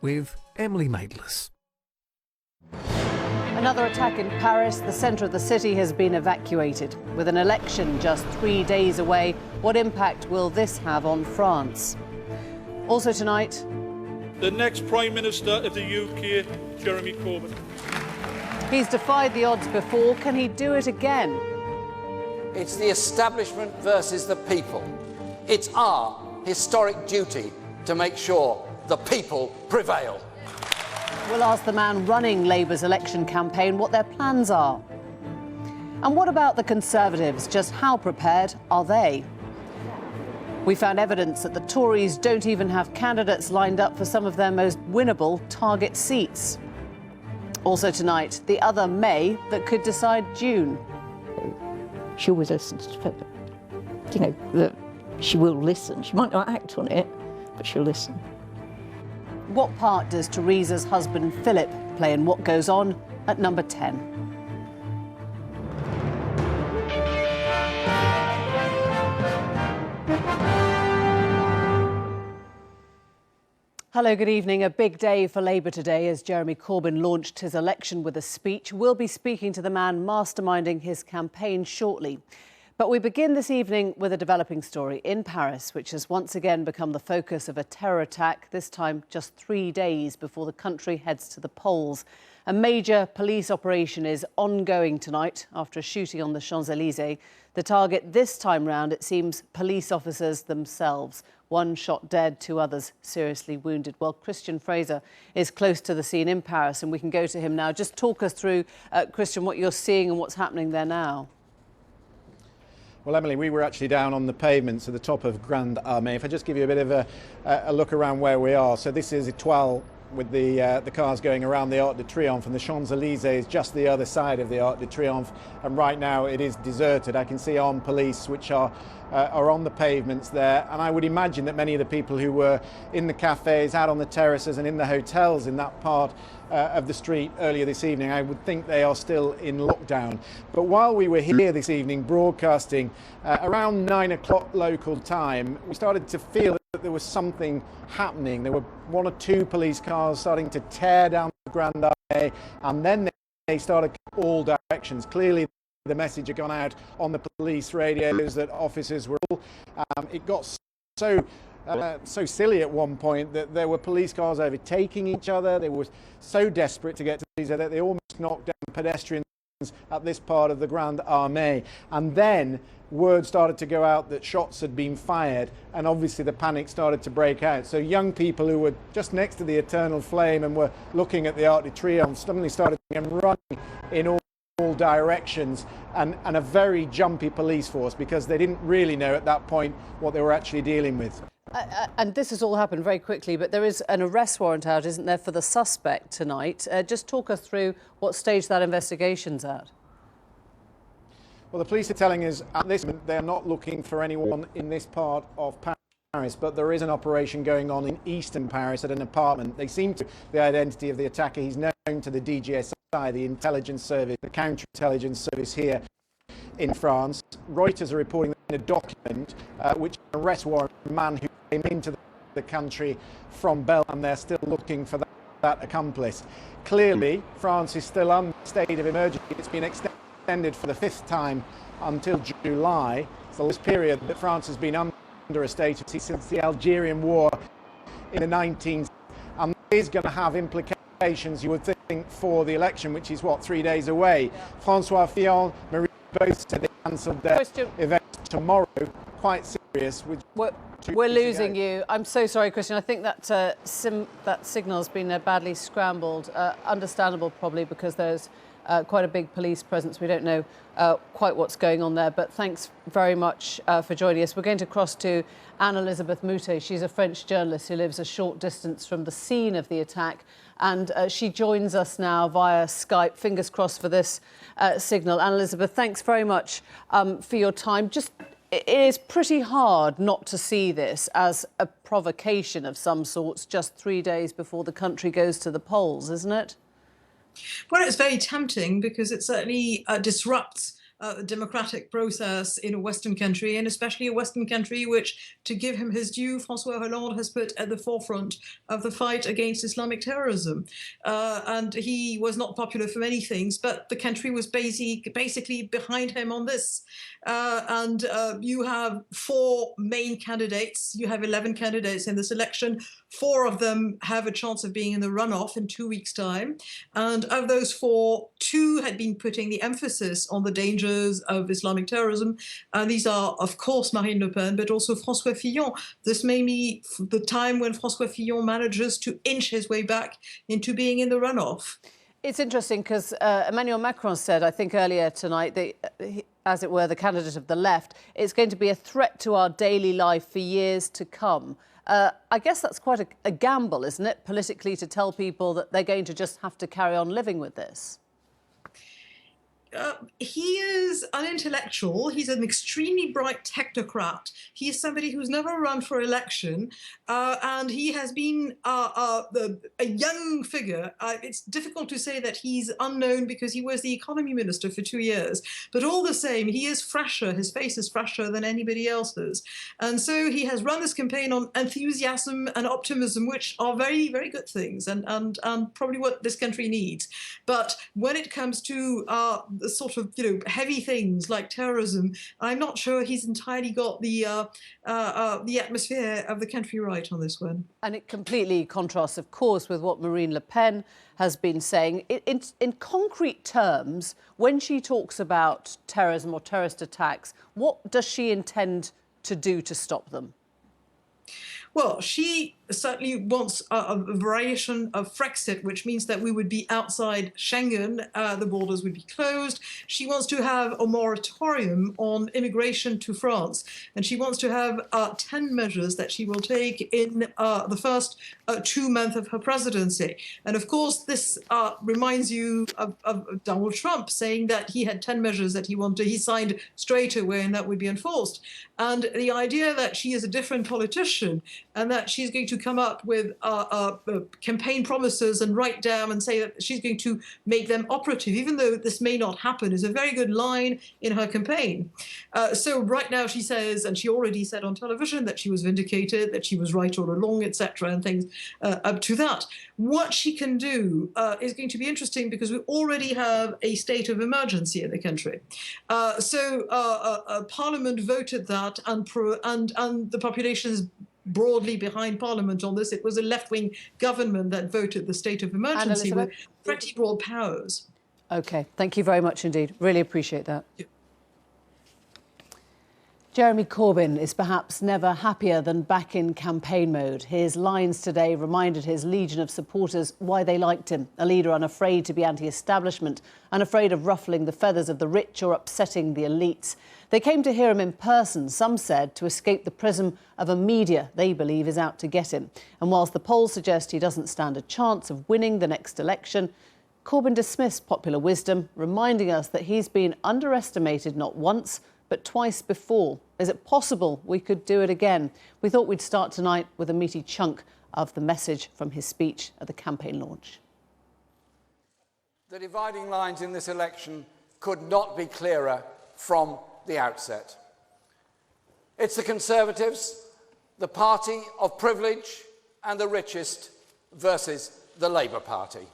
with Emily Maidless. Another attack in Paris. The centre of the city has been evacuated. With an election just 3 days away, what impact will this have on France? Also tonight, the next Prime Minister of the UK, Jeremy Corbyn. He's defied the odds before. Can he do it again? It's the establishment versus the people. It's our historic duty to make sure the people prevail. We'll ask the man running Labour's election campaign what their plans are. And what about the Conservatives? Just how prepared are they? We found evidence that the Tories don't even have candidates lined up for some of their most winnable target seats. Also tonight, the other May that could decide June. She always listens to Philip. You know, that she will listen. She might not act on it, but she'll listen. What part does Theresa's husband Philip play in what goes on at number 10? Hello, good evening. A big day for Labour today as Jeremy Corbyn launched his election with a speech. We'll be speaking to the man masterminding his campaign shortly. But we begin this evening with a developing story in Paris, which has once again become the focus of a terror attack, this time just 3 days before the country heads to the polls. A major police operation is ongoing tonight after a shooting on the Champs-Élysées. The target this time round, it seems, police officers themselves. One shot dead, 2 others seriously wounded. Well, Christian Fraser is close to the scene in Paris and we can go to him now. Just talk us through, Christian, what you're seeing and what's happening there now. Well, Emily, we were actually down on the pavements at the top of Grande Armée. If I just give you a bit of a look around where we are. So this is Étoile with the cars going around the Arc de Triomphe, and the Champs-Élysées is just the other side of the Arc de Triomphe. And right now it is deserted. I can see armed police which are on the pavements there. And I would imagine that many of the people who were in the cafes, out on the terraces and in the hotels in that part of the street earlier this evening, I would think they are still in lockdown. But while we were here this evening broadcasting, around 9 o'clock local time, we started to feel that there was something happening. There were 1 or 2 police cars starting to tear down the Grande Armée, and then they started all directions. Clearly the message had gone out on the police radios that officers were all, it got so silly at one point that there were police cars overtaking each other. They were so desperate to get to these that they almost knocked down pedestrians at this part of the Grande Armée. And then word started to go out that shots had been fired, and obviously the panic started to break out. So young people who were just next to the Eternal Flame and were looking at the Arc de Triomphe suddenly started running in all directions, and a very jumpy police force, because they didn't really know at that point what they were actually dealing with. And this has all happened very quickly, but there is an arrest warrant out, isn't there, for the suspect tonight? Just talk us through what stage that investigation's at. Well, the police are telling us at this moment they are not looking for anyone in this part of Paris, but there is an operation going on in eastern Paris at an apartment. They seem to the identity of the attacker. He's known to the DGSI, the intelligence service, the counterintelligence service here in France. Reuters are reporting in a document which is an arrest warrant for a man who came into the country from Belgium, and they're still looking for that accomplice. Clearly, France is still under a state of emergency. It's been extended for the 5th time until July. It's the last period that France has been under a state of emergency since the Algerian War in the 19th. And this is going to have implications, you would think, for the election, which is, 3 days away. Yeah. Francois Fillon, Marie both said they cancelled their event tomorrow. Quite serious. We're losing you. I'm so sorry, Christian. I think that that signal's been badly scrambled. Understandable, probably, because there's quite a big police presence. We don't know quite what's going on there, but thanks very much for joining us. We're going to cross to Anne-Elisabeth Moutet. She's a French journalist who lives a short distance from the scene of the attack, and she joins us now via Skype. Fingers crossed for this signal. Anne-Elisabeth, thanks very much for your time. It is pretty hard not to see this as a provocation of some sorts just 3 days before the country goes to the polls, isn't it? Well, it's very tempting because it certainly disrupts democratic process in a Western country, and especially a Western country which, to give him his due, François Hollande has put at the forefront of the fight against Islamic terrorism. And he was not popular for many things, but the country was basically behind him on this. And you have 4 main candidates. You have 11 candidates in this election. 4 of them have a chance of being in the runoff in 2 weeks' time. And of those 4, 2 had been putting the emphasis on the dangers of Islamic terrorism. And these are, of course, Marine Le Pen, but also François Fillon. This may be the time when François Fillon manages to inch his way back into being in the runoff. It's interesting because Emmanuel Macron said, I think earlier tonight, that, as it were, the candidate of the left, it's going to be a threat to our daily life for years to come. I guess that's quite a gamble, isn't it, politically, to tell people that they're going to just have to carry on living with this? He is an intellectual. He's an extremely bright technocrat. He is somebody who's never run for election, and he has been a young figure. It's difficult to say that he's unknown because he was the economy minister for 2 years, but all the same, he is fresher. His face is fresher than anybody else's. And so he has run this campaign on enthusiasm and optimism, which are very, very good things and probably what this country needs. But when it comes to the sort of, heavy things like terrorism, I'm not sure he's entirely got the atmosphere of the country right on this one. And it completely contrasts, of course, with what Marine Le Pen has been saying. In concrete terms, when she talks about terrorism or terrorist attacks, what does she intend to do to stop them? Well, she certainly wants a variation of Frexit, which means that we would be outside Schengen, the borders would be closed. She wants to have a moratorium on immigration to France, and she wants to have 10 measures that she will take in the first 2 months of her presidency. And of course, this reminds you of Donald Trump saying that he had 10 measures that he signed straight away and that would be enforced. And the idea that she is a different politician and that she's going to come up with campaign promises and write down and say that she's going to make them operative, even though this may not happen, is a very good line in her campaign. So right now she says, and she already said on television, that she was vindicated, that she was right all along, etc., and things up to that. What she can do is going to be interesting because we already have a state of emergency in the country. Parliament voted that, and the population is broadly behind Parliament on this. It was a left-wing government that voted the state of emergency with pretty broad powers. OK, thank you very much indeed. Really appreciate that. Yeah. Jeremy Corbyn is perhaps never happier than back in campaign mode. His lines today reminded his legion of supporters why they liked him. A leader unafraid to be anti-establishment, unafraid of ruffling the feathers of the rich or upsetting the elites. They came to hear him in person, some said, to escape the prism of a media they believe is out to get him. And whilst the polls suggest he doesn't stand a chance of winning the next election, Corbyn dismissed popular wisdom, reminding us that he's been underestimated not once, but twice before. Is it possible we could do it again? We thought we'd start tonight with a meaty chunk of the message from his speech at the campaign launch. The dividing lines in this election could not be clearer from the outset. It's the Conservatives, the party of privilege and the richest, versus the Labour Party.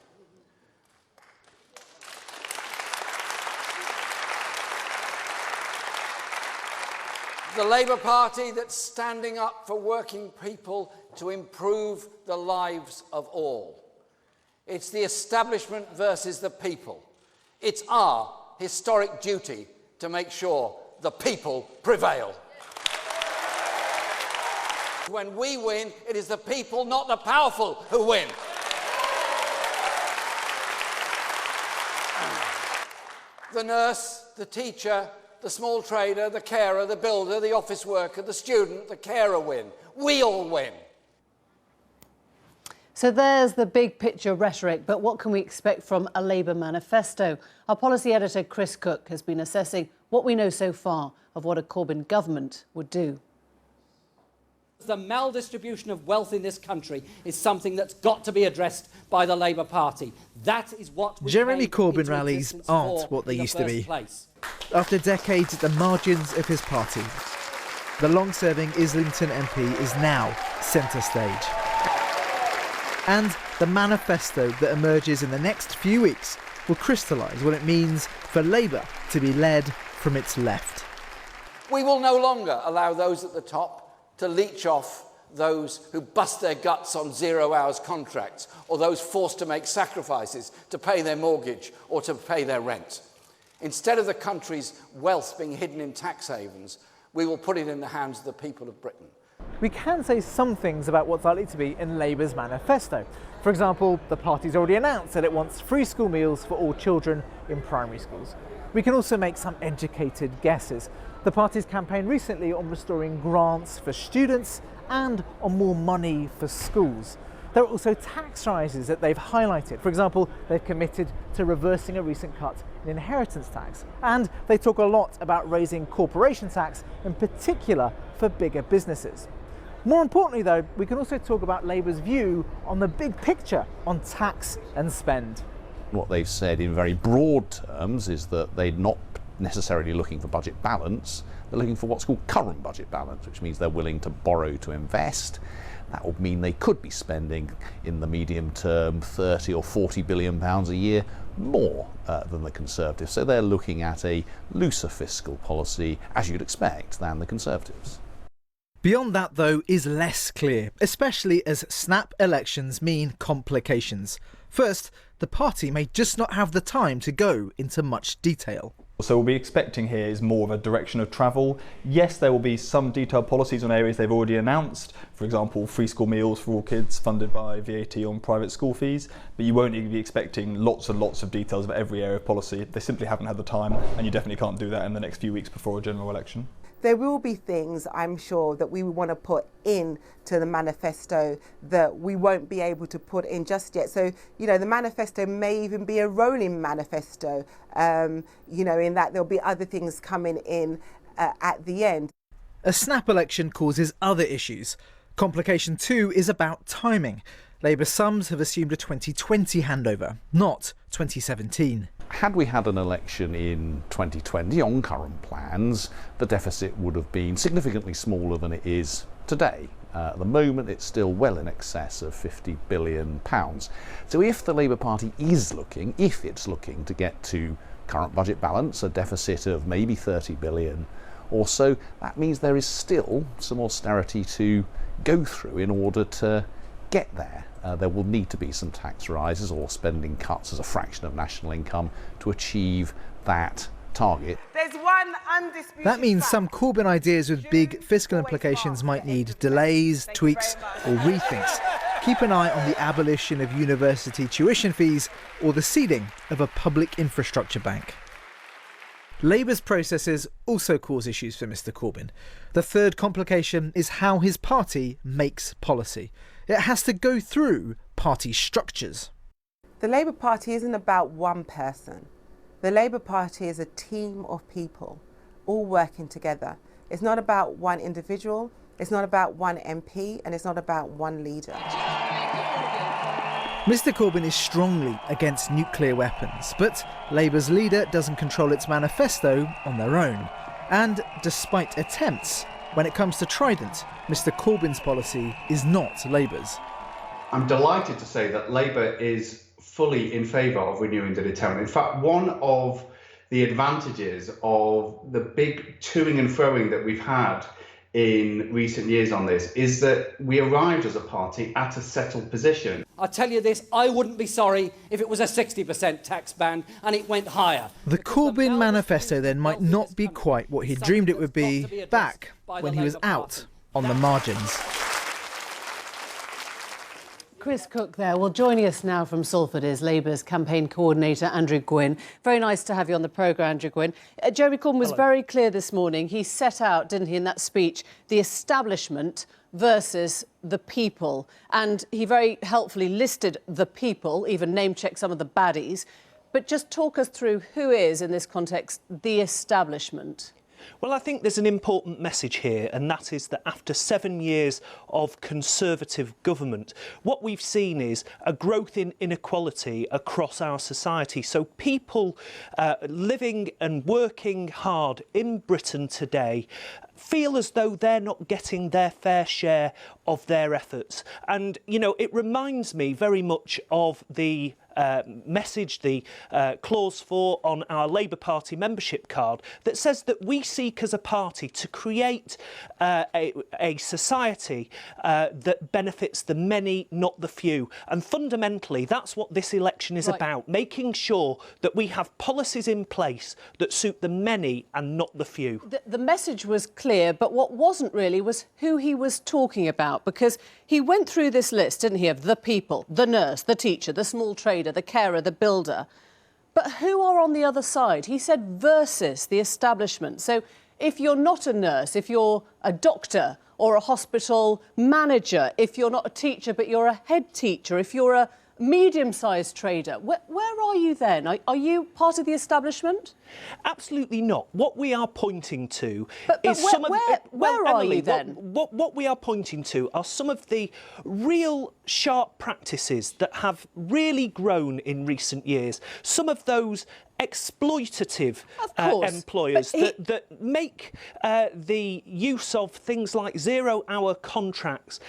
The Labour Party that's standing up for working people to improve the lives of all. It's the establishment versus the people. It's our historic duty to make sure the people prevail. When we win, it is the people, not the powerful, who win. The nurse, the teacher, the small trader, the carer, the builder, the office worker, the student, the carer win. We all win. So there's the big picture rhetoric, but what can we expect from a Labour manifesto? Our policy editor, Chris Cook, has been assessing what we know so far of what a Corbyn government would do. The maldistribution of wealth in this country is something that's got to be addressed by the Labour Party. That is what Jeremy Corbyn rallies aren't what they used to be. After decades at the margins of his party, the long-serving Islington MP is now centre stage. And the manifesto that emerges in the next few weeks will crystallise what it means for Labour to be led from its left. We will no longer allow those at the top to leech off those who bust their guts on 0 hours contracts, or those forced to make sacrifices to pay their mortgage or to pay their rent. Instead of the country's wealth being hidden in tax havens, we will put it in the hands of the people of Britain. We can say some things about what's likely to be in Labour's manifesto. For example, the party's already announced that it wants free school meals for all children in primary schools. We can also make some educated guesses. The party's campaigned recently on restoring grants for students and on more money for schools. There are also tax rises that they've highlighted. For example, they've committed to reversing a recent cut in inheritance tax. And they talk a lot about raising corporation tax, in particular for bigger businesses. More importantly, though, we can also talk about Labour's view on the big picture on tax and spend. What they've said in very broad terms is that they're not necessarily looking for budget balance, they're looking for what's called current budget balance, which means they're willing to borrow to invest. That would mean they could be spending in the medium term 30 or 40 billion pounds a year more than the Conservatives. So they're looking at a looser fiscal policy, as you'd expect, than the Conservatives. Beyond that, though, is less clear, especially as snap elections mean complications. First, the party may just not have the time to go into much detail. So we'll be expecting here is more of a direction of travel. Yes, there will be some detailed policies on areas they've already announced, for example, free school meals for all kids funded by VAT on private school fees, but you won't even be expecting lots and lots of details of every area of policy. They simply haven't had the time, and you definitely can't do that in the next few weeks before a general election. There will be things, I'm sure, that we want to put in to the manifesto that we won't be able to put in just yet. So, the manifesto may even be a rolling manifesto, in that there'll be other things coming in at the end. A snap election causes other issues. Complication 2 is about timing. Labour sums have assumed a 2020 handover, not 2017. Had we had an election in 2020 on current plans, the deficit would have been significantly smaller than it is today. At the moment, it's still well in excess of £50 billion. So if the Labour Party is looking to get to current budget balance, a deficit of maybe 30 billion or so, that means there is still some austerity to go through in order to get there. There will need to be some tax rises or spending cuts as a fraction of national income to achieve that target. There's one undisputed That means some Corbyn ideas with big fiscal implications might need delays, tweaks or rethinks. Keep an eye on the abolition of university tuition fees or the seeding of a public infrastructure bank. Labour's processes also cause issues for Mr Corbyn. The third complication is how his party makes policy. It has to go through party structures. The Labour Party isn't about one person. The Labour Party is a team of people all working together. It's not about one individual, it's not about one MP, and it's not about one leader. Mr Corbyn is strongly against nuclear weapons, but Labour's leader doesn't control its manifesto on their own. And despite attempts, when it comes to Trident, Mr Corbyn's policy is not Labour's. I'm delighted to say that Labour is fully in favour of renewing the deterrent. In fact, one of the advantages of the big toing and froing that we've had in recent years on this is that we arrived as a party at a settled position. I'll tell you this, I wouldn't be sorry if it was a 60% tax band and it went higher. The Corbyn manifesto then might not be quite what he dreamed it would be back when he was out on the margins. Chris Cook there. Well, joining us now from Salford is Labour's campaign coordinator, Andrew Gwynn. Very nice to have you on the programme, Andrew Gwynn. Jeremy Corbyn was very clear this morning. He set out, didn't he, in that speech, the establishment versus the people. And he very helpfully listed the people, even name-checked some of the baddies. But just talk us through who is, in this context, the establishment. Well, I think there's an important message here, and that is that after 7 years of Conservative government, what we've seen is a growth in inequality across our society. So people living and working hard in Britain today feel as though they're not getting their fair share of their efforts. And, you know, it reminds me very much of the message, the clause 4 on our Labour Party membership card that says that we seek as a party to create a society that benefits the many, not the few. And fundamentally, that's what this election is about, making sure that we have policies in place that suit the many and not the few. The message was clear, but what wasn't really was who he was talking about, because he went through this list, didn't he, of the people, the nurse, the teacher, the small trader, the carer, the builder. But who are on the other side? He said versus the establishment. So if you're not a nurse, if you're a doctor or a hospital manager, if you're not a teacher but you're a head teacher, if you're a medium-sized trader, where are you then? Are you part of the establishment? Absolutely not. What we are pointing to is some of... Where are you then? What we are pointing to are some of the real sharp practices that have really grown in recent years. Some of those exploitative employers that make the use of things like zero-hour contracts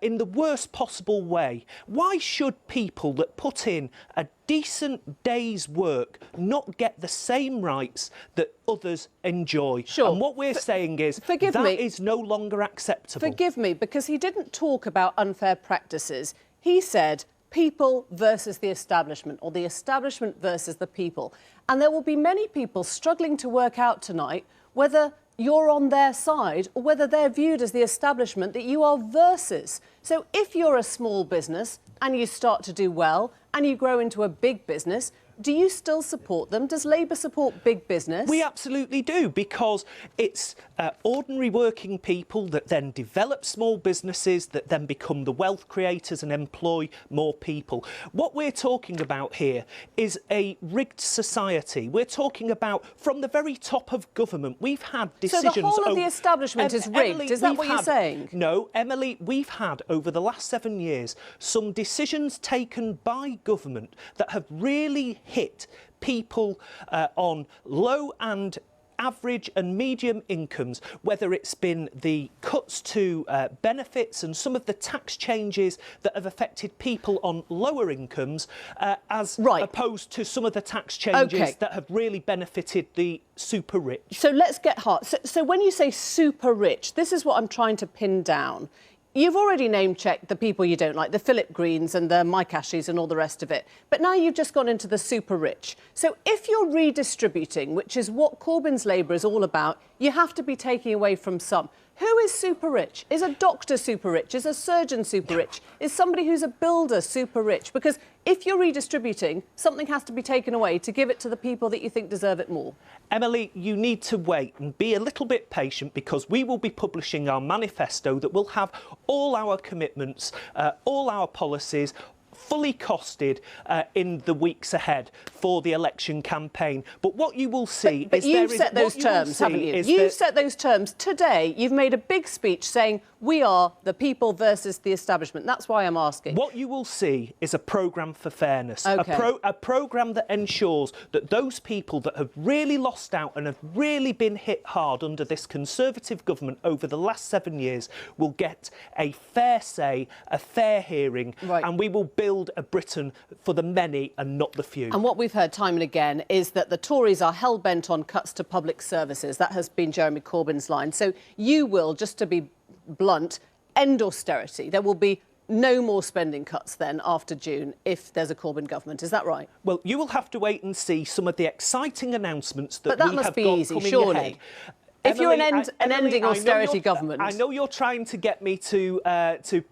in the worst possible way. Why should people that put in a decent day's work not get the same rights that others enjoy? Sure. And what we're saying is that is no longer acceptable. Forgive me, because he didn't talk about unfair practices. He said people versus the establishment, or the establishment versus the people. And there will be many people struggling to work out tonight whether you're on their side or whether they're viewed as the establishment that you are versus. So if you're a small business and you start to do well and you grow into a big business, do you still support them? Does Labour support big business? We absolutely do, because it's ordinary working people that then develop small businesses that then become the wealth creators and employ more people. What we're talking about here is a rigged society. We're talking about from the very top of government. We've had decisions... So the whole of the establishment is rigged, Emily, is that what you're saying? No, Emily, we've had over the last 7 years some decisions taken by government that have really hit people on low and average and medium incomes, whether it's been the cuts to benefits and some of the tax changes that have affected people on lower incomes, as opposed to some of the tax changes that have really benefited the super rich. So let's get hard. So when you say super rich, this is what I'm trying to pin down. You've already name-checked the people you don't like, the Philip Greens and the Mike Ashleys and all the rest of it. But now you've just gone into the super rich. So if you're redistributing, which is what Corbyn's Labour is all about, you have to be taking away from some. Who is super rich? Is a doctor super rich? Is a surgeon super rich? Is somebody who's a builder super rich? Because if you're redistributing, something has to be taken away to give it to the people that you think deserve it more. Emily, you need to wait and be a little bit patient, because we will be publishing our manifesto that will have all our commitments, all our policies, fully costed in the weeks ahead for the election campaign. But what you will see is you've set those terms, haven't you? You've set those terms. Today, you've made a big speech saying we are the people versus the establishment. That's why I'm asking. What you will see is a programme for fairness, okay. a programme that ensures that those people that have really lost out and have really been hit hard under this Conservative government over the last 7 years will get a fair say, a fair hearing, and we will build a Britain for the many and not the few. And what we've heard time and again is that the Tories are hell-bent on cuts to public services. That has been Jeremy Corbyn's line. So you will, just to be blunt, end austerity. There will be no more spending cuts then after June if there's a Corbyn government. Is that right? Well, you will have to wait and see some of the exciting announcements that we have got coming ahead. But that must be easy, surely. If Emily, you're an ending austerity government... I know you're trying to get me to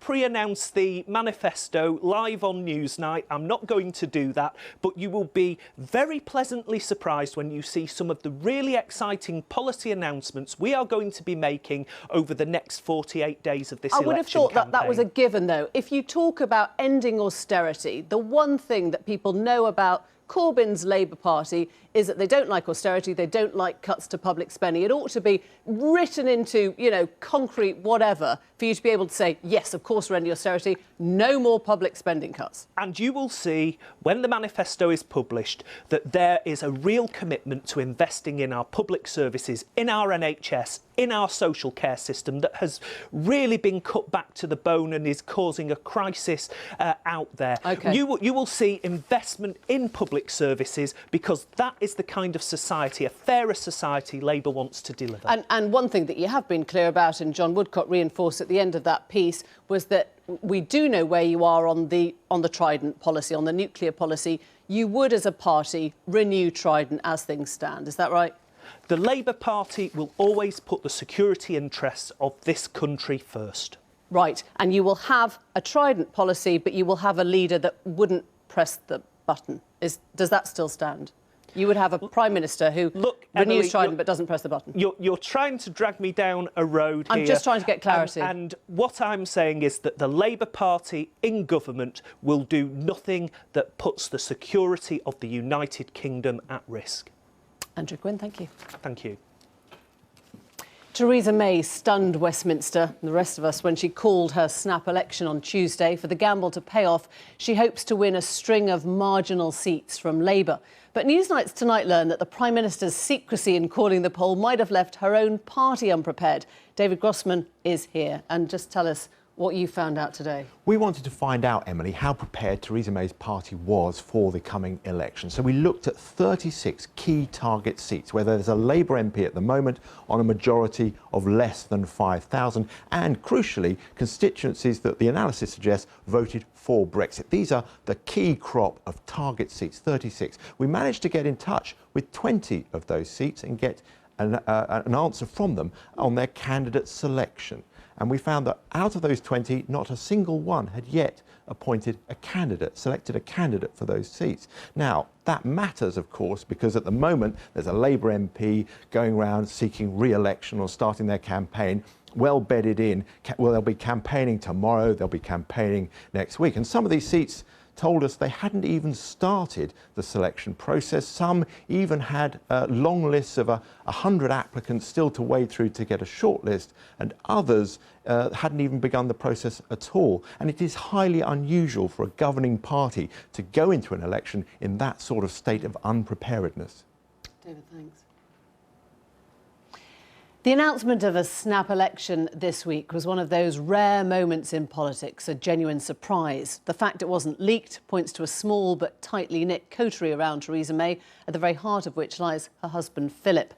pre-announce the manifesto live on Newsnight. I'm not going to do that, but you will be very pleasantly surprised when you see some of the really exciting policy announcements we are going to be making over the next 48 days of this election campaign. I would have thought campaign. that was a given, though. If you talk about ending austerity, the one thing that people know about Corbyn's Labour Party is that they don't like austerity, they don't like cuts to public spending. It ought to be written into, concrete whatever for you to be able to say, yes, of course we're ending austerity, no more public spending cuts. And you will see, when the manifesto is published, that there is a real commitment to investing in our public services, in our NHS, in our social care system that has really been cut back to the bone and is causing a crisis out there. Okay. You will see investment in public services because that is the kind of society, a fairer society, Labour wants to deliver. And one thing that you have been clear about, and John Woodcock reinforced at the end of that piece, was that we do know where you are on the Trident policy, on the nuclear policy. You would, as a party, renew Trident as things stand. Is that right? The Labour Party will always put the security interests of this country first. Right, and you will have a Trident policy, but you will have a leader that wouldn't press the button. Does that still stand? You would have a Prime Minister who renews Trident but doesn't press the button. You're trying to drag me down a road here. I'm just trying to get clarity. And what I'm saying is that the Labour Party in government will do nothing that puts the security of the United Kingdom at risk. Andrew Gwynn, thank you. Thank you. Theresa May stunned Westminster and the rest of us when she called her snap election on Tuesday. For the gamble to pay off, she hopes to win a string of marginal seats from Labour. But Newsnight's tonight learned that the Prime Minister's secrecy in calling the poll might have left her own party unprepared. David Grossman is here. And just tell us what you found out today. We wanted to find out, Emily, how prepared Theresa May's party was for the coming election. So we looked at 36 key target seats, where there's a Labour MP at the moment on a majority of less than 5,000, and crucially, constituencies that the analysis suggests voted for Brexit. These are the key crop of target seats, 36. We managed to get in touch with 20 of those seats and get an answer from them on their candidate selection. And we found that out of those 20, not a single one had yet appointed a candidate, selected a candidate for those seats. Now, that matters, of course, because at the moment there's a Labour MP going around seeking re-election or starting their campaign, well bedded in. Well, they'll be campaigning tomorrow, they'll be campaigning next week. And some of these seats told us they hadn't even started the selection process. Some even had long lists of 100 applicants still to wade through to get a shortlist, and others hadn't even begun the process at all. And it is highly unusual for a governing party to go into an election in that sort of state of unpreparedness. David, thanks. The announcement of a snap election this week was one of those rare moments in politics, a genuine surprise. The fact it wasn't leaked points to a small but tightly knit coterie around Theresa May, at the very heart of which lies her husband, Philip.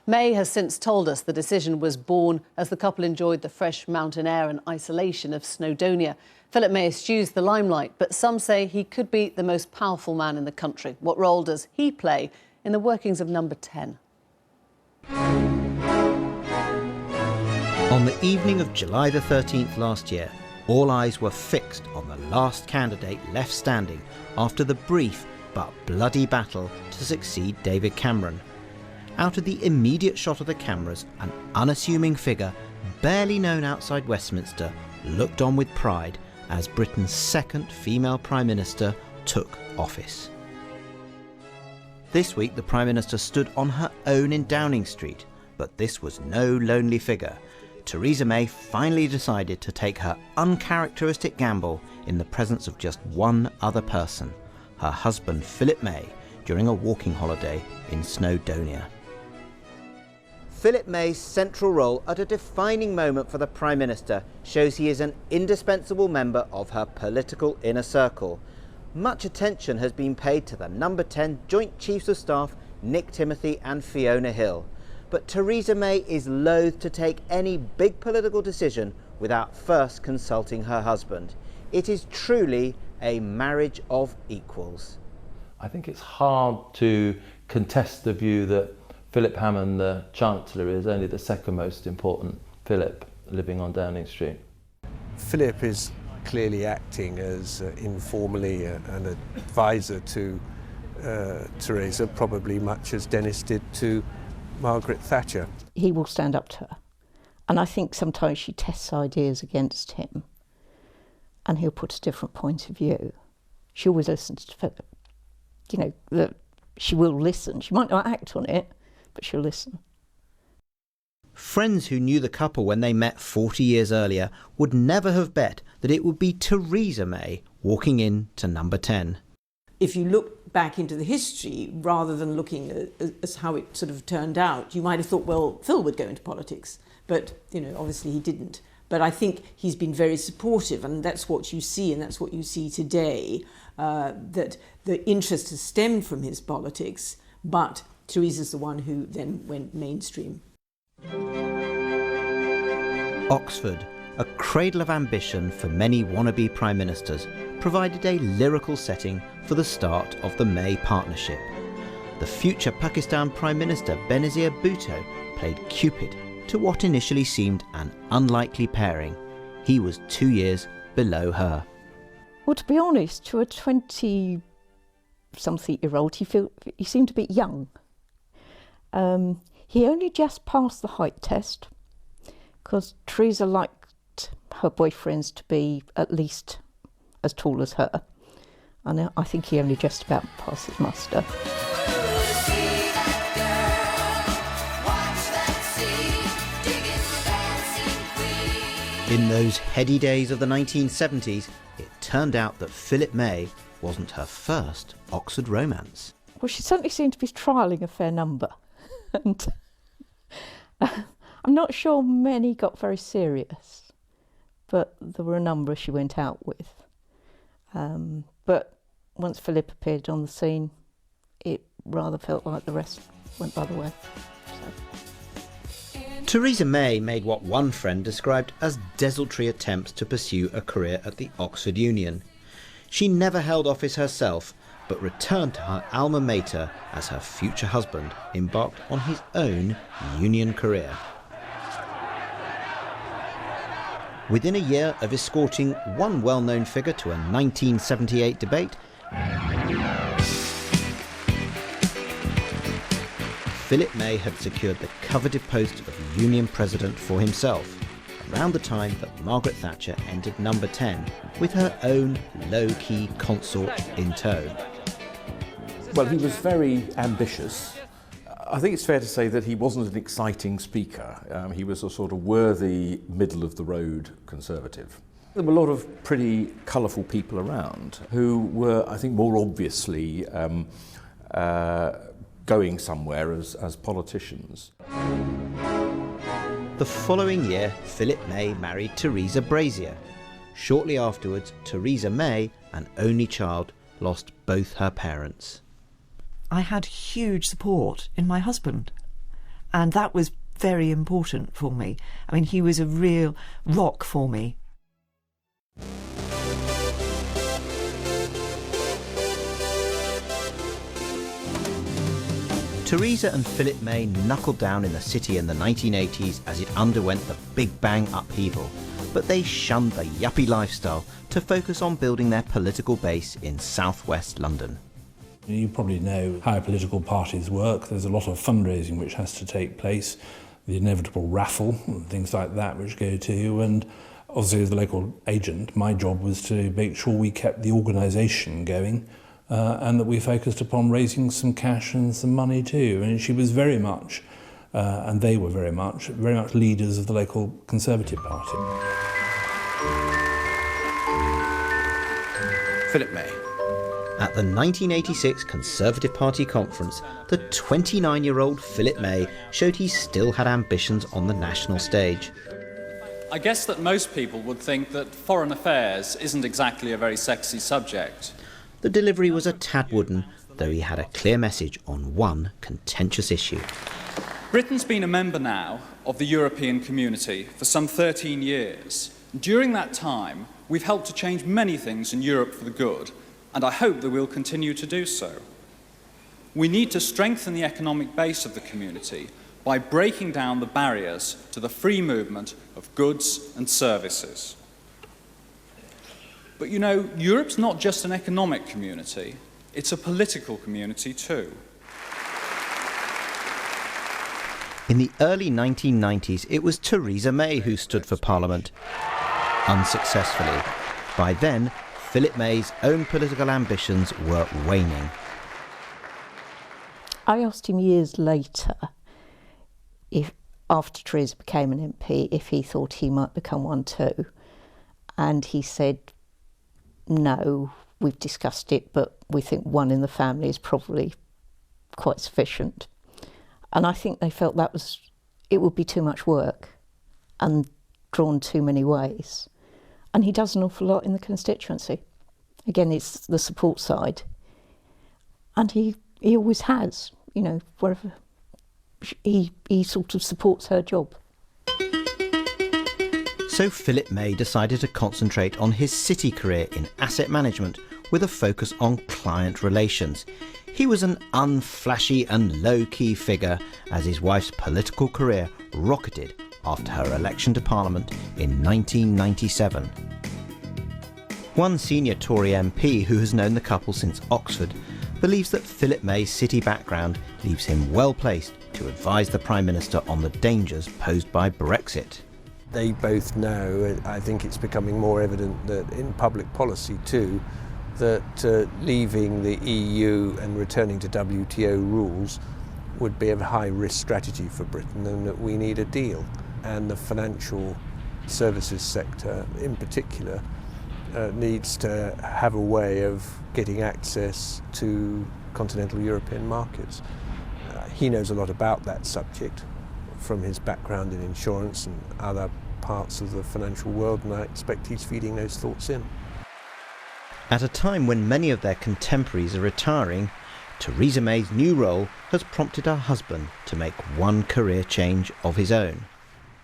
May has since told us the decision was born as the couple enjoyed the fresh mountain air and isolation of Snowdonia. Philip May eschews the limelight, but some say he could be the most powerful man in the country. What role does he play in the workings of Number 10? On the evening of July the 13th last year, all eyes were fixed on the last candidate left standing after the brief but bloody battle to succeed David Cameron. Out of the immediate shot of the cameras, an unassuming figure, barely known outside Westminster, looked on with pride as Britain's second female Prime Minister took office. This week, the Prime Minister stood on her own in Downing Street, but this was no lonely figure. Theresa May finally decided to take her uncharacteristic gamble in the presence of just one other person, her husband Philip May, during a walking holiday in Snowdonia. Philip May's central role at a defining moment for the Prime Minister shows he is an indispensable member of her political inner circle. Much attention has been paid to the Number 10 Joint Chiefs of Staff, Nick Timothy and Fiona Hill. But Theresa May is loath to take any big political decision without first consulting her husband. It is truly a marriage of equals. I think it's hard to contest the view that Philip Hammond, the Chancellor, is only the second most important Philip living on Downing Street. Philip is clearly acting as informally an advisor to Theresa, probably much as Dennis did to Margaret Thatcher. He will stand up to her. And I think sometimes she tests ideas against him and he'll put a different point of view. She always listens to Philip. you know, that she will listen. She might not act on it, but she'll listen. Friends who knew the couple when they met 40 years earlier would never have bet that it would be Theresa May walking in to number 10. If you look back into the history, rather than looking at how it sort of turned out, you might have thought, well, Phil would go into politics. But, you know, obviously he didn't. But I think he's been very supportive, and that's what you see, and that's what you see today, that the interest has stemmed from his politics, but Theresa's the one who then went mainstream. Oxford, a cradle of ambition for many wannabe prime ministers, provided a lyrical setting for the start of the May partnership. The future Pakistan Prime Minister Benazir Bhutto played Cupid to what initially seemed an unlikely pairing. He was 2 years below her. Well, to be honest, to a 20-something-year-old, he seemed a bit young. He only just passed the height test because Theresa liked her boyfriends to be at least as tall as her. And I think he only just about passed his muster. In those heady days of the 1970s, it turned out that Philip May wasn't her first Oxford romance. Well, she certainly seemed to be trialling a fair number. And I'm not sure many got very serious, but there were a number she went out with. But once Philip appeared on the scene, it rather felt like the rest went by the way. Theresa May made what one friend described as desultory attempts to pursue a career at the Oxford Union. She never held office herself, but returned to her alma mater as her future husband embarked on his own union career. Within a year of escorting one well-known figure to a 1978 debate, Philip May had secured the coveted post of Union President for himself, around the time that Margaret Thatcher entered number 10, with her own low-key consort in tow. Well, he was very ambitious. I think it's fair to say that he wasn't an exciting speaker. He was a sort of worthy, middle-of-the-road Conservative. There were a lot of pretty colourful people around who were, I think, more obviously going somewhere as politicians. The following year, Philip May married Theresa Brazier. Shortly afterwards, Theresa May, an only child, lost both her parents. I had huge support in my husband, and that was very important for me. I mean, he was a real rock for me. Theresa and Philip May knuckled down in the city in the 1980s as it underwent the Big Bang upheaval, but they shunned the yuppie lifestyle to focus on building their political base in southwest London. You probably know how political parties work. There's a lot of fundraising which has to take place, the inevitable raffle and things like that which go to, and obviously as the local agent, my job was to make sure we kept the organisation going and that we focused upon raising some cash and some money too. And she was very much, and they were very much leaders of the local Conservative Party. Philip May. At the 1986 Conservative Party conference, the 29-year-old Philip May showed he still had ambitions on the national stage. I guess that most people would think that foreign affairs isn't exactly a very sexy subject. The delivery was a tad wooden, though he had a clear message on one contentious issue. Britain's been a member now of the European community for some 13 years. During that time, we've helped to change many things in Europe for the good, and I hope that we'll continue to do so. We need to strengthen the economic base of the community by breaking down the barriers to the free movement of goods and services. But you know, Europe's not just an economic community, it's a political community too. In the early 1990s, it was Theresa May who stood for Parliament. Unsuccessfully. By then, Philip May's own political ambitions were waning. I asked him years later, if after Theresa became an MP, if he thought he might become one too. And he said, no, we've discussed it, but we think one in the family is probably quite sufficient. And I think they felt it would be too much work and drawn too many ways. And he does an awful lot in the constituency. Again, it's the support side. And he always has, you know, wherever he sort of supports her job. So Philip May decided to concentrate on his city career in asset management with a focus on client relations. He was an unflashy and low-key figure as his wife's political career rocketed after her election to Parliament in 1997. One senior Tory MP who has known the couple since Oxford believes that Philip May's city background leaves him well placed to advise the Prime Minister on the dangers posed by Brexit. They both know, I think it's becoming more evident that in public policy too, that leaving the EU and returning to WTO rules would be a high-risk strategy for Britain, and that we need a deal. And the financial services sector in particular needs to have a way of getting access to continental European markets. He knows a lot about that subject from his background in insurance and other parts of the financial world, and I expect he's feeding those thoughts in. At a time when many of their contemporaries are retiring, Theresa May's new role has prompted her husband to make one career change of his own.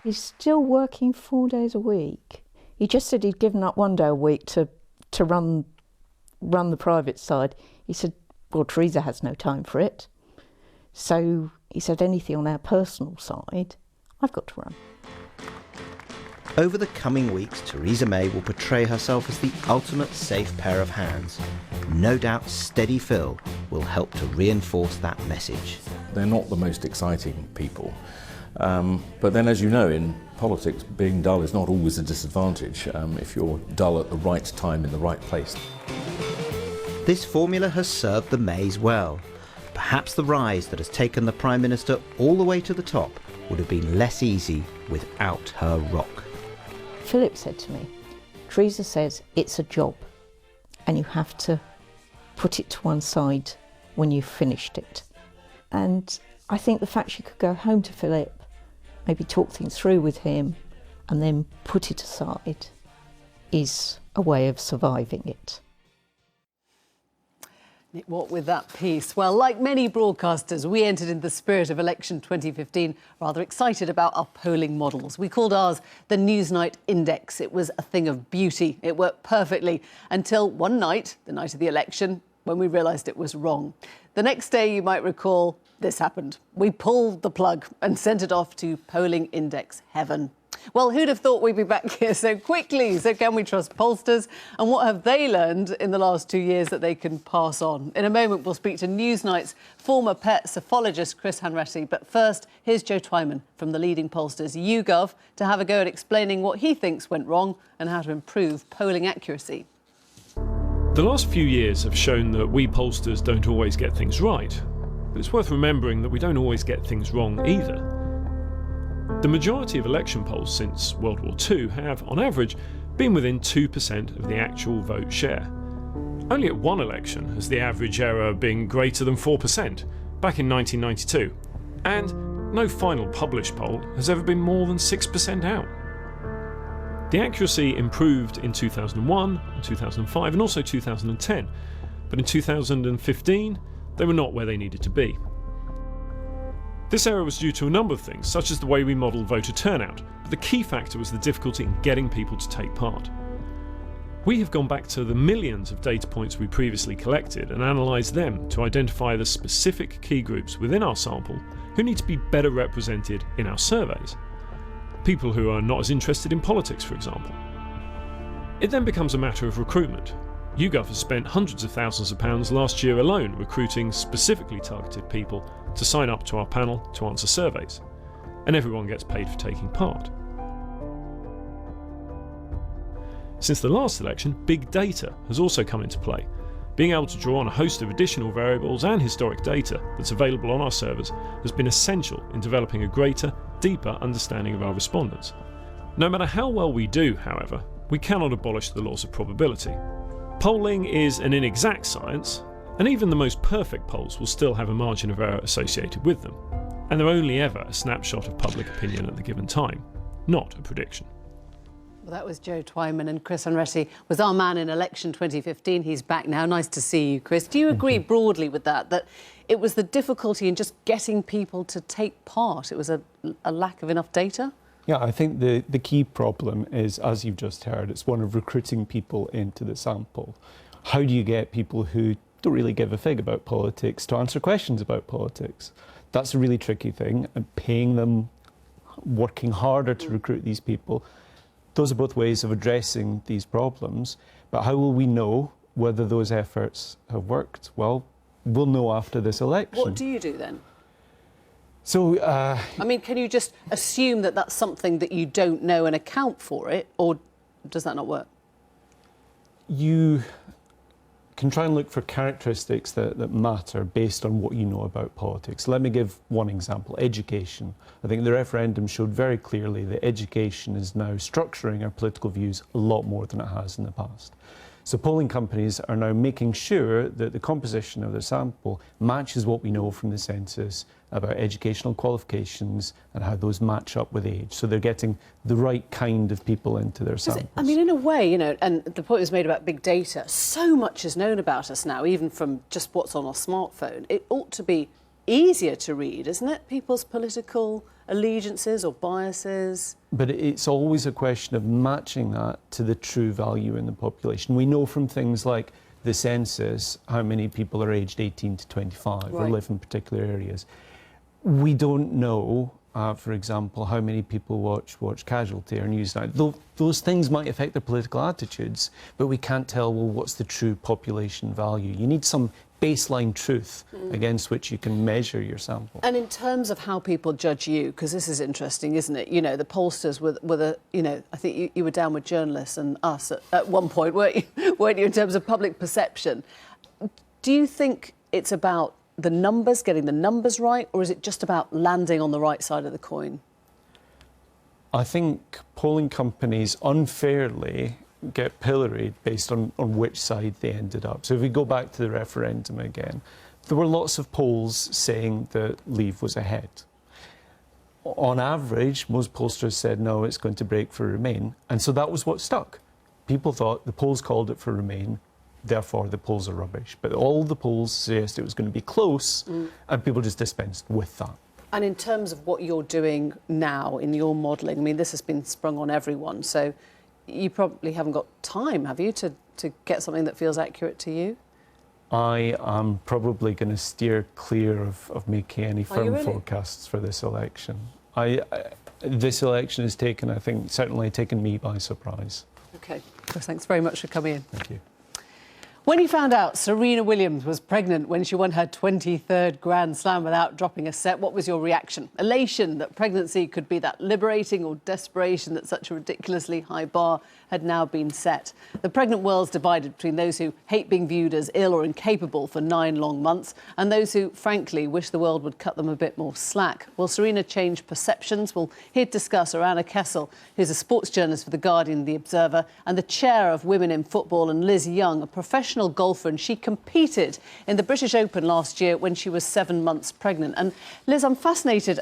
He's still working 4 days a week. He just said he'd given up 1 day a week to run the private side. He said, well, Theresa has no time for it. So he said, anything on our personal side, I've got to run. Over the coming weeks, Theresa May will portray herself as the ultimate safe pair of hands. No doubt Steady Phil will help to reinforce that message. They're not the most exciting people. But then, as you know, in politics, being dull is not always a disadvantage if you're dull at the right time in the right place. This formula has served the Mays well. Perhaps the rise that has taken the Prime Minister all the way to the top would have been less easy without her rock. Philip said to me, Theresa says it's a job and you have to put it to one side when you've finished it. And I think the fact she could go home to Philip, maybe talk things through with him and then put it aside is a way of surviving it. What with that piece? Well, like many broadcasters, we entered in the spirit of election 2015, rather excited about our polling models. We called ours the Newsnight Index. It was a thing of beauty. It worked perfectly until one night, the night of the election, when we realised it was wrong. The next day, you might recall, this happened. We pulled the plug and sent it off to polling index heaven. Well, who'd have thought we'd be back here so quickly? So can we trust pollsters? And what have they learned in the last 2 years that they can pass on? In a moment, we'll speak to Newsnight's former pet psephologist, Chris Hanratty. But first, here's Joe Twyman from the leading pollsters YouGov to have a go at explaining what he thinks went wrong and how to improve polling accuracy. The last few years have shown that we pollsters don't always get things right. But it's worth remembering that we don't always get things wrong either. The majority of election polls since World War II have, on average, been within 2% of the actual vote share. Only at one election has the average error been greater than 4%, back in 1992, and no final published poll has ever been more than 6% out. The accuracy improved in 2001, 2005 and also 2010, but in 2015 they were not where they needed to be. This error was due to a number of things, such as the way we modelled voter turnout, but the key factor was the difficulty in getting people to take part. We have gone back to the millions of data points we previously collected and analysed them to identify the specific key groups within our sample who need to be better represented in our surveys. People who are not as interested in politics, for example. It then becomes a matter of recruitment. YouGov has spent hundreds of thousands of pounds last year alone recruiting specifically targeted people to sign up to our panel to answer surveys, and everyone gets paid for taking part. Since the last election, big data has also come into play. Being able to draw on a host of additional variables and historic data that's available on our servers has been essential in developing a greater, deeper understanding of our respondents. No matter how well we do, however, we cannot abolish the laws of probability. Polling is an inexact science, and even the most perfect polls will still have a margin of error associated with them. And they're only ever a snapshot of public opinion at the given time, not a prediction. Well, that was Joe Twyman, and Chris Unretti was our man in election 2015. He's back now. Nice to see you, Chris. Do you agree broadly with that it was the difficulty in just getting people to take part? It was a lack of enough data? Yeah, I think the key problem is, as you've just heard, it's one of recruiting people into the sample. How do you get people who don't really give a fig about politics to answer questions about politics? That's a really tricky thing, and paying them, working harder to recruit these people. Those are both ways of addressing these problems, but how will we know whether those efforts have worked? Well, we'll know after this election. What do you do then? So, I mean, can you just assume that that's something that you don't know and account for it, or does that not work? You can try and look for characteristics that matter based on what you know about politics. Let me give one example, education. I think the referendum showed very clearly that education is now structuring our political views a lot more than it has in the past. So polling companies are now making sure that the composition of their sample matches what we know from the census about educational qualifications and how those match up with age. So they're getting the right kind of people into their samples. I mean, in a way, you know, and the point was made about big data, so much is known about us now, even from just what's on our smartphone. It ought to be easier to read, isn't it? People's political allegiances or biases. But it's always a question of matching that to the true value in the population. We know from things like the census how many people are aged 18 to 25 or live in particular areas. We don't know, for example, how many people watch Casualty or Newsnight. Those things might affect their political attitudes, but we can't tell, well, what's the true population value. You need some baseline truth against which you can measure your sample. And in terms of how people judge you, because this is interesting, isn't it? You know, the pollsters I think you were down with journalists and us at one point, weren't you, in terms of public perception? Do you think it's about the numbers, getting the numbers right, or is it just about landing on the right side of the coin? I think polling companies unfairly get pilloried based on which side they ended up. So if we go back to the referendum again, there were lots of polls saying that Leave was ahead. On average, most pollsters said, no, it's going to break for Remain. And so that was what stuck. People thought the polls called it for Remain, therefore the polls are rubbish. But all the polls suggest it was going to be close, and people just dispensed with that. And in terms of what you're doing now in your modelling, I mean, this has been sprung on everyone, so you probably haven't got time, have you, to get something that feels accurate to you? I am probably going to steer clear of making any firm forecasts for this election. This election has taken, I think, certainly taken me by surprise. OK. Chris, thanks very much for coming in. Thank you. When you found out Serena Williams was pregnant when she won her 23rd Grand Slam without dropping a set, what was your reaction? Elation that pregnancy could be that liberating, or desperation that such a ridiculously high bar had now been set? The pregnant world's divided between those who hate being viewed as ill or incapable for 9 long months and those who, frankly, wish the world would cut them a bit more slack. Will Serena change perceptions? Well, here to discuss are Anna Kessel, who's a sports journalist for The Guardian and The Observer, and the chair of Women in Football, and Liz Young, a professional golfer, and she competed in the British Open last year when she was 7 months pregnant. And Liz, I'm fascinated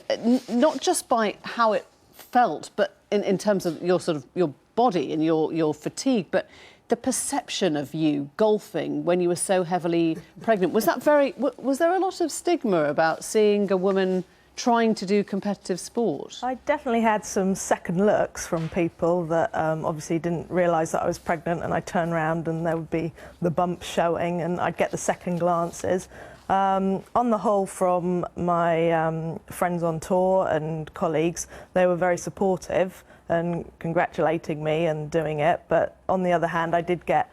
not just by how it felt, but in terms of your body and your fatigue, but the perception of you golfing when you were so heavily pregnant. Was there a lot of stigma about seeing a woman trying to do competitive sport? I definitely had some second looks from people that obviously didn't realise that I was pregnant, and I'd turn around and there would be the bumps showing and I'd get the second glances. On the whole, from my friends on tour and colleagues, they were very supportive and congratulating me and doing it. But on the other hand, I did get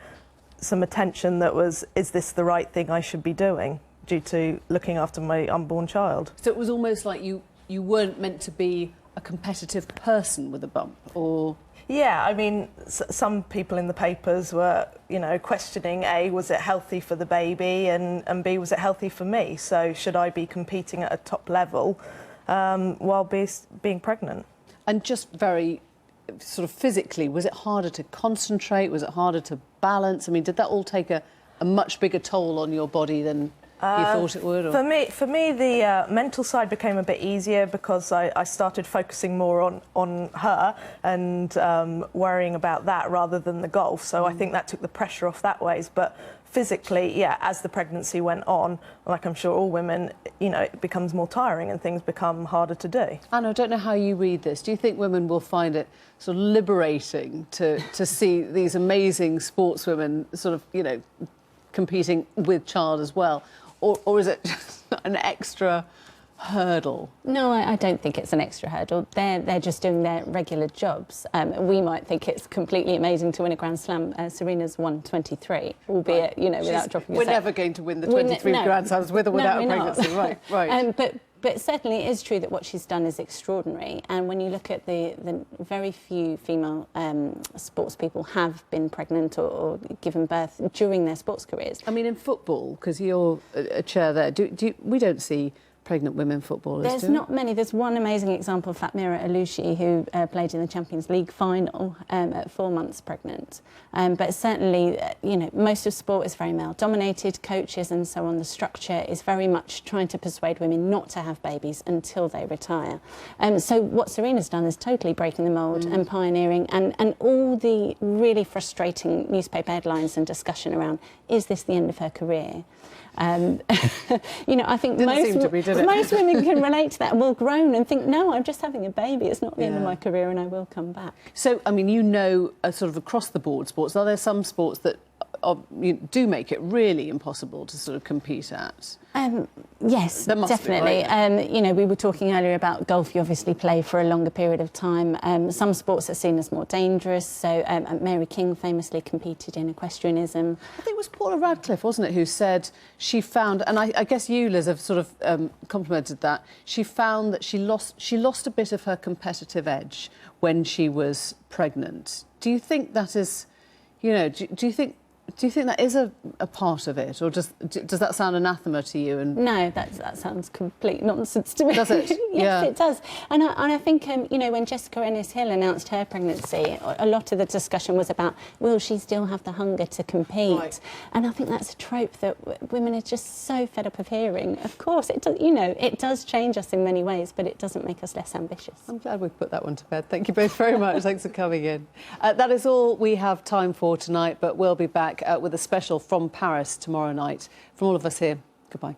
some attention that was, is this the right thing I should be doing, due to looking after my unborn child. So it was almost like you weren't meant to be a competitive person with a bump, or? Yeah, I mean, some people in the papers were, you know, questioning A, was it healthy for the baby, and B, was it healthy for me? So should I be competing at a top level while being pregnant? And just very sort of physically, was it harder to concentrate? Was it harder to balance? I mean, did that all take a much bigger toll on your body than you thought it would? Or? For me, the mental side became a bit easier because I started focusing more on her and worrying about that rather than the golf. So I think that took the pressure off that ways. But physically, yeah, as the pregnancy went on, like I'm sure all women, you know, it becomes more tiring and things become harder to do. Anna, I don't know how you read this. Do you think women will find it sort of liberating to see these amazing sportswomen sort of, you know, competing with child as well? Or is it just an extra hurdle? No, I don't think it's an extra hurdle. They're just doing their regular jobs. We might think it's completely amazing to win a Grand Slam. Serena's won 23, albeit, you know, without dropping a set. We're never going to win the 23 Grand Slams with or without a pregnancy. Right. But certainly it is true that what she's done is extraordinary. And when you look at the very few female sports people have been pregnant or given birth during their sports careers. I mean, in football, because you're a chair there, we don't see pregnant women footballers. There's not many. There's one amazing example, Fatmira Aloushi, who played in the Champions League final at 4 months pregnant. But certainly, you know, most of sport is very male-dominated. Coaches and so on. The structure is very much trying to persuade women not to have babies until they retire. So what Serena's done is totally breaking the mould and pioneering, and all the really frustrating newspaper headlines and discussion around, is this the end of her career? You know, I think most women can relate to that and will groan and think, no, I'm just having a baby. It's not the end of my career and I will come back. So, I mean, you know, sort of across the board sports, are there some sports that do make it really impossible to sort of compete at? Yes, definitely. Right? You know, we were talking earlier about golf. You obviously play for a longer period of time. Some sports are seen as more dangerous. So Mary King famously competed in equestrianism. I think it was Paula Radcliffe, wasn't it, who said she found, and I guess you, Liz, have sort of complimented that, she found that she lost a bit of her competitive edge when she was pregnant. Do you think that is, you know, do you think that is a part of it, or does that sound anathema to you? And no, that sounds complete nonsense to me. Does it? Yes, it does. And I think, you know, when Jessica Ennis-Hill announced her pregnancy, a lot of the discussion was about, will she still have the hunger to compete? Right. And I think that's a trope that women are just so fed up of hearing. Of course, it does, you know, it does change us in many ways, but it doesn't make us less ambitious. I'm glad we've put that one to bed. Thank you both very much. Thanks for coming in. That is all we have time for tonight, but we'll be back with a special from Paris tomorrow night. From all of us here, goodbye.